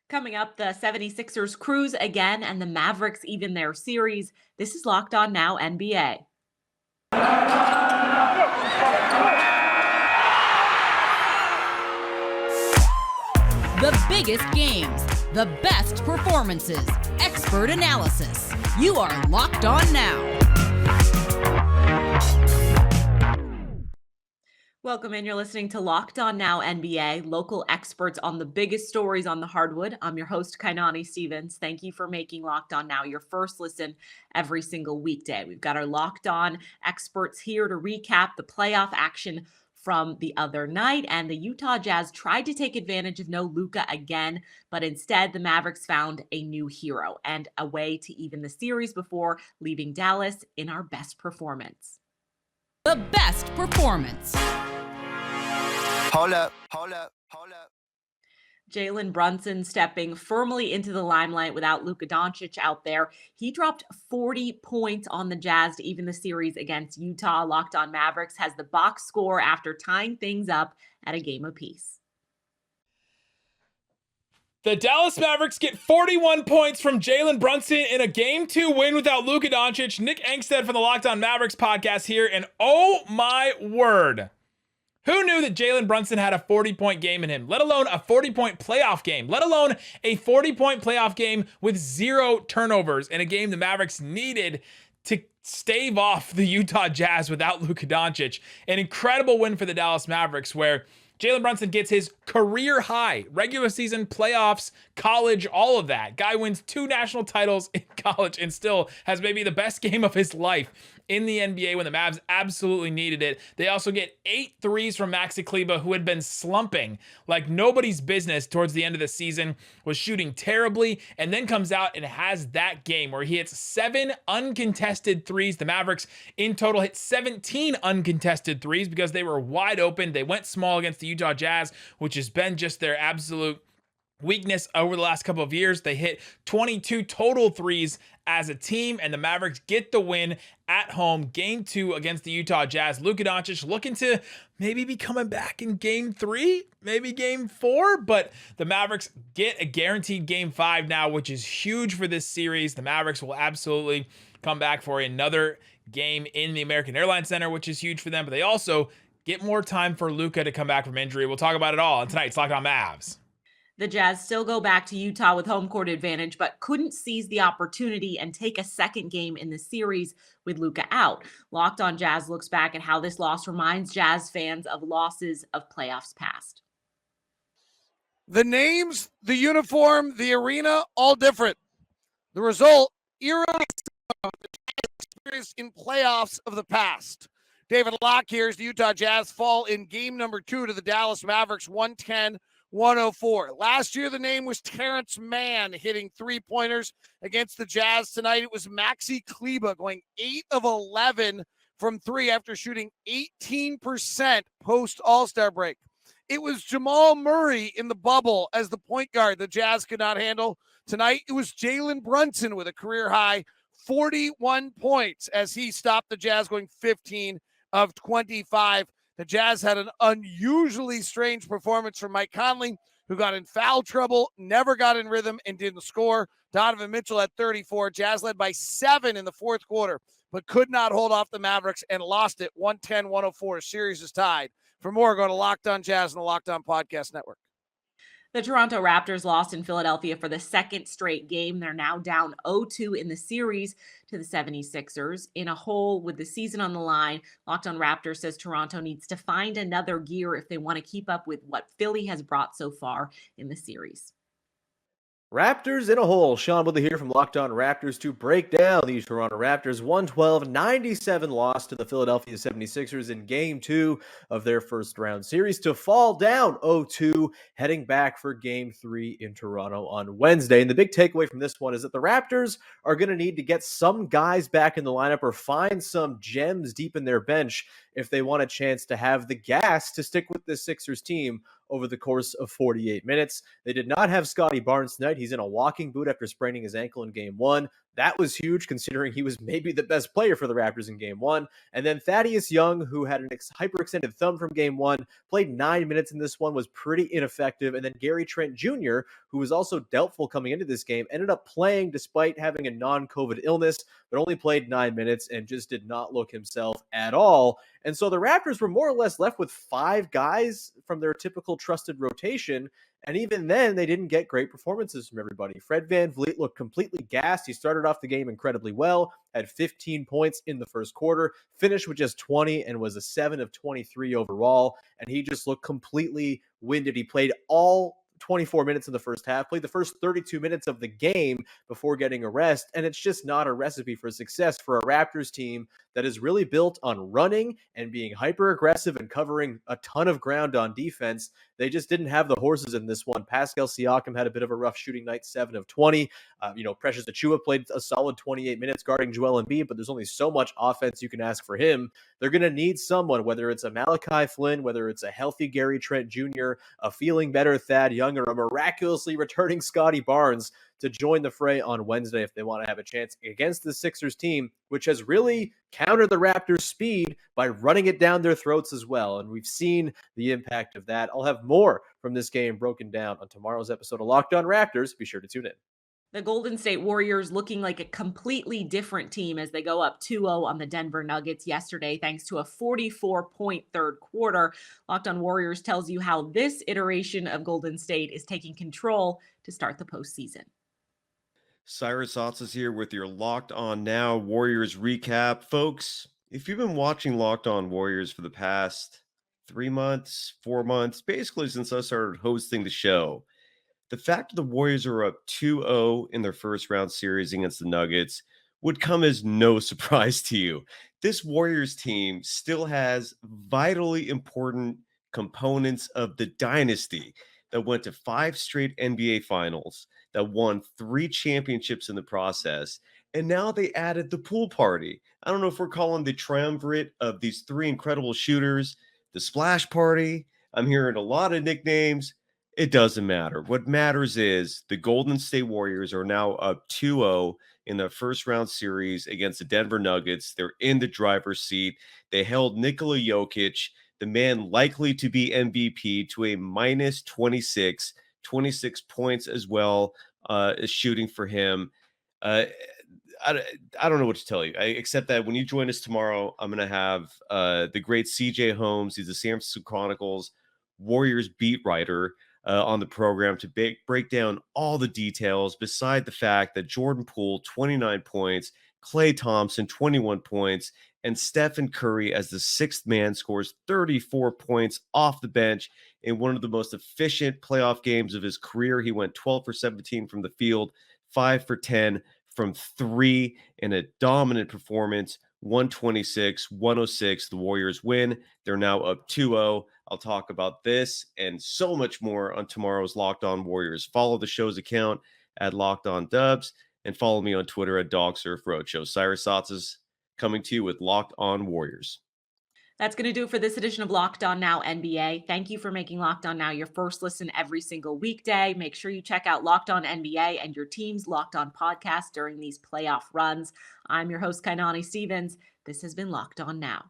Coming up, the 76ers cruise again and the Mavericks even their series. This is Locked On Now NBA. The biggest games, the best performances, expert analysis. You are Locked On Now. Welcome in. You're listening to Locked On Now NBA, local experts on the biggest stories on the hardwood. I'm your host, Kainani Stevens. Thank you for making Locked On Now your first listen every single weekday. We've got our Locked On experts here to recap the playoff action from the other night, and the Utah Jazz tried to take advantage of no Luka again, but instead the Mavericks found a new hero and a way to even the series before leaving Dallas in our best performance. The best performance. Hold up. Jalen Brunson stepping firmly into the limelight without Luka Doncic out there. He dropped 40 points on the Jazz to even the series against Utah. Locked On Mavericks has the box score after tying things up at a game apiece. The Dallas Mavericks get 41 points from Jalen Brunson in a Game 2 win without Luka Doncic. Nick Angstead from the Locked On Mavericks podcast here, and oh my word. Who knew that Jalen Brunson had a 40-point game in him, let alone a 40-point playoff game, let alone a 40-point playoff game with 0 turnovers in a game the Mavericks needed to stave off the Utah Jazz without Luka Doncic. An incredible win for the Dallas Mavericks where Jalen Brunson gets his career high, regular season, playoffs, college, all of that. Guy wins 2 national titles in college and still has maybe the best game of his life in the NBA when the Mavs absolutely needed it. They also get 8 threes from Maxi Kleber, who had been slumping like nobody's business towards the end of the season, was shooting terribly, and then comes out and has that game where he hits 7 uncontested threes. The Mavericks in total hit 17 uncontested threes because they were wide open. They went small against the Utah Jazz, which has been just their absolute weakness over the last couple of years. They hit 22 total threes as a team, and the Mavericks get the win at home, Game 2 against the Utah Jazz. Luka Doncic looking to maybe be coming back in Game 3, maybe Game 4, but the Mavericks get a guaranteed Game 5 now, which is huge for this series. The Mavericks will absolutely come back for another game in the American Airlines Center, which is huge for them, but they also get more time for Luka to come back from injury. We'll talk about it all on tonight's Locked On Mavs. The Jazz still go back to Utah with home court advantage, but couldn't seize the opportunity and take a second game in the series with Luka out. Locked On Jazz looks back at how this loss reminds Jazz fans of losses of playoffs past. The names, the uniform, the arena, all different. The result, eerily similar to the experience in playoffs of the past. David Locke here as the Utah Jazz fall in game number 2 to the Dallas Mavericks, 110-104. Last year, the name was Terrence Mann hitting 3-pointers against the Jazz. Tonight, it was Maxi Kleber going 8 of 11 from 3 after shooting 18% post All-Star break. It was Jamal Murray in the bubble as the point guard the Jazz could not handle. Tonight, it was Jalen Brunson with a career-high 41 points as he stopped the Jazz going 15 of 25. The Jazz had an unusually strange performance from Mike Conley, who got in foul trouble, never got in rhythm, and didn't score. Donovan Mitchell at 34. Jazz led by 7 in the fourth quarter, but could not hold off the Mavericks and lost it 110-104. Series is tied. For more, go to Locked On Jazz and the Locked On Podcast Network. The Toronto Raptors lost in Philadelphia for the second straight game. They're now down 0-2 in the series to the 76ers. In a hole with the season on the line, Locked On Raptors says Toronto needs to find another gear if they want to keep up with what Philly has brought so far in the series. Raptors in a hole. Sean Woodley here from Locked On Raptors to break down the Toronto Raptors 112-97 loss to the Philadelphia 76ers in Game 2 of their first round series to fall down 0-2, heading back for Game 3 in Toronto on Wednesday. And the big takeaway from this one is that the Raptors are going to need to get some guys back in the lineup or find some gems deep in their bench if they want a chance to have the gas to stick with this Sixers team over the course of 48 minutes. They did not have Scotty Barnes tonight. He's in a walking boot after spraining his ankle in Game 1. That was huge considering he was maybe the best player for the Raptors in game one. And then Thaddeus Young, who had an hyperextended thumb from game one, played 9 minutes in this one, was pretty ineffective. And then Gary Trent Jr., who was also doubtful coming into this game, ended up playing despite having a non-COVID illness, but only played 9 minutes and just did not look himself at all. And so the Raptors were more or less left with 5 guys from their typical trusted rotation. And even then, they didn't get great performances from everybody. Fred VanVleet looked completely gassed. He started off the game incredibly well, had 15 points in the first quarter, finished with just 20, and was a 7 of 23 overall. And he just looked completely winded. He played all 24 minutes in the first half, played the first 32 minutes of the game before getting a rest. And it's just not a recipe for success for a Raptors team that is really built on running and being hyper aggressive and covering a ton of ground on defense. They just didn't have the horses in this one. Pascal Siakam had a bit of a rough shooting night, 7 of 20. Precious Achiuwa played a solid 28 minutes guarding Joel Embiid, but there's only so much offense you can ask for him. They're going to need someone, whether it's a Malachi Flynn, whether it's a healthy Gary Trent Jr., a feeling better Thad Young, or a miraculously returning Scotty Barnes to join the fray on Wednesday if they want to have a chance against the Sixers team, which has really countered the Raptors' speed by running it down their throats as well. And we've seen the impact of that. I'll have more from this game broken down on tomorrow's episode of Locked On Raptors. Be sure to tune in. The Golden State Warriors looking like a completely different team as they go up 2-0 on the Denver Nuggets yesterday, thanks to a 44-point third quarter. Locked On Warriors tells you how this iteration of Golden State is taking control to start the postseason. Cyrus Otz here with your Locked On Now Warriors recap. Folks, if you've been watching Locked On Warriors for the past 3 months, 4 months, basically since I started hosting the show, the fact that the Warriors are up 2-0 in their first round series against the Nuggets would come as no surprise to you. This Warriors team still has vitally important components of the dynasty that went to 5 straight NBA finals, that won 3 championships in the process, and now they added the pool party. I don't know if we're calling the triumvirate of these 3 incredible shooters the splash party. I'm hearing a lot of nicknames. It doesn't matter. What matters is the Golden State Warriors are now up 2-0 in their first round series against the Denver Nuggets. They're in the driver's seat. They held Nikola Jokic, the man likely to be MVP, to a minus 26 points as well, is shooting for him. I don't know what to tell you, except that when you join us tomorrow, I'm going to have the great CJ Holmes. He's the San Francisco Chronicles Warriors beat writer on the program to break down all the details, beside the fact that Jordan Poole, 29 points, Klay Thompson, 21 points, and Stephen Curry, as the 6th man, scores 34 points off the bench in one of the most efficient playoff games of his career. He went 12 for 17 from the field, 5 for 10 from 3 in a dominant performance. 126-106. The Warriors win. They're now up 2-0. I'll talk about this and so much more on tomorrow's Locked On Warriors. Follow the show's account at Locked On Dubs and follow me on Twitter at Dogsurf Roadshow. Cyrus Otz is coming to you with Locked On Warriors. That's going to do it for this edition of Locked On Now NBA. Thank you for making Locked On Now your first listen every single weekday. Make sure you check out Locked On NBA and your team's Locked On podcast during these playoff runs. I'm your host, Kainani Stevens. This has been Locked On Now.